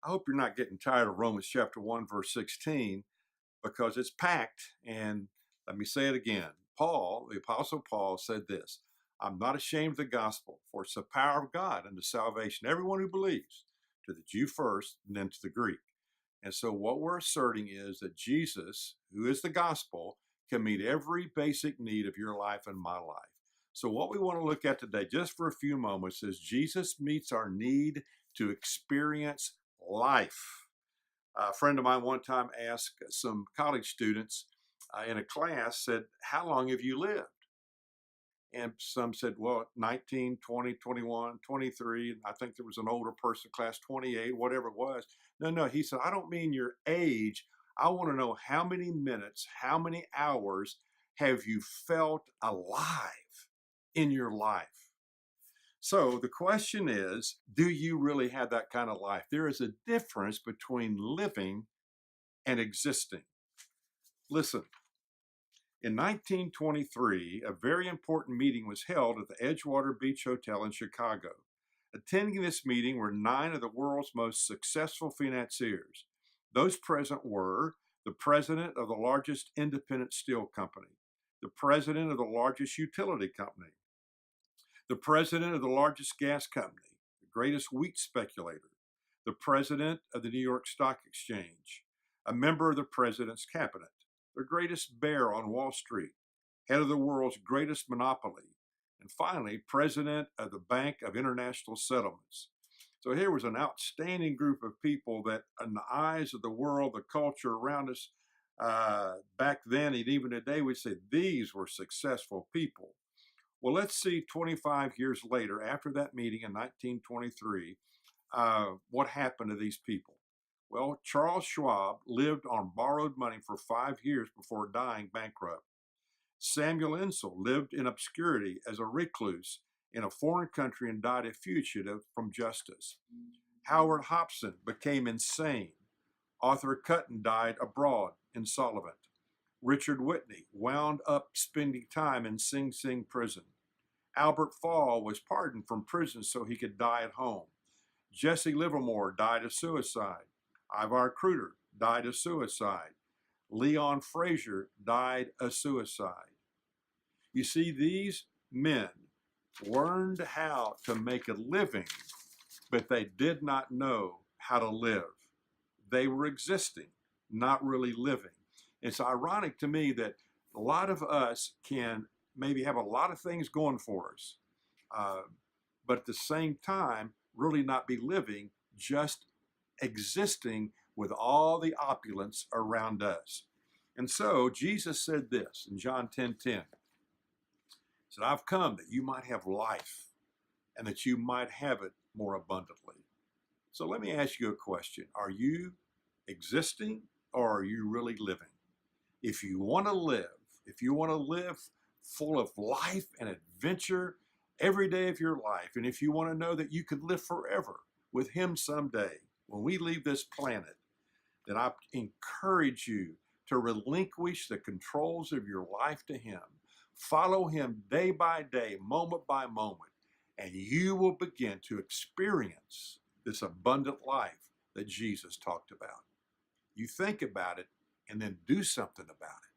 I hope you're not getting tired of Romans chapter 1, verse 16, because it's packed. And let me say it again. Paul, the Apostle Paul, said this: I'm not ashamed of the gospel, for it's the power of God unto salvation, everyone who believes, to the Jew first, and then to the Greek. And so what we're asserting is that Jesus, who is the gospel, can meet every basic need of your life and my life. So what we want to look at today, just for a few moments, is Jesus meets our need to experience life. A friend of mine one time asked some college students in a class, said, how long have you lived? And some said, well, 19, 20, 21, 23. And I think there was an older person, class 28, whatever it was. No, he said, I don't mean your age. I want to know how many minutes, how many hours have you felt alive in your life? So the question is, do you really have that kind of life? There is a difference between living and existing. Listen, in 1923, a very important meeting was held at the Edgewater Beach Hotel in Chicago. Attending this meeting were 9 of the world's most successful financiers. Those present were the president of the largest independent steel company, the president of the largest utility company, the president of the largest gas company, the greatest wheat speculator, the president of the New York Stock Exchange, a member of the president's cabinet, the greatest bear on Wall Street, head of the world's greatest monopoly, and finally, president of the Bank of International Settlements. So here was an outstanding group of people that, in the eyes of the world, the culture around us back then and even today, we say these were successful people. Well, let's see 25 years later, after that meeting in 1923, what happened to these people. Well, Charles Schwab lived on borrowed money for 5 years before dying bankrupt. Samuel Insull lived in obscurity as a recluse in a foreign country and died a fugitive from justice. Howard Hobson became insane. Arthur Cutton died abroad, insolvent. Richard Whitney wound up spending time in Sing Sing prison. Albert Fall was pardoned from prison so he could die at home. Jesse Livermore died of suicide. Ivar Kruger died of suicide. Leon Fraser died of suicide. You see, these men learned how to make a living, but they did not know how to live. They were existing, not really living. It's ironic to me that a lot of us can maybe have a lot of things going for us, but at the same time, really not be living, just existing with all the opulence around us. And so Jesus said this in John 10:10. He said, I've come that you might have life and that you might have it more abundantly. So let me ask you a question. Are you existing or are you really living? If you want to live full of life and adventure every day of your life, and if you want to know that you could live forever with him someday, when we leave this planet, then I encourage you to relinquish the controls of your life to him. Follow him day by day, moment by moment, and you will begin to experience this abundant life that Jesus talked about. You think about it and then do something about it.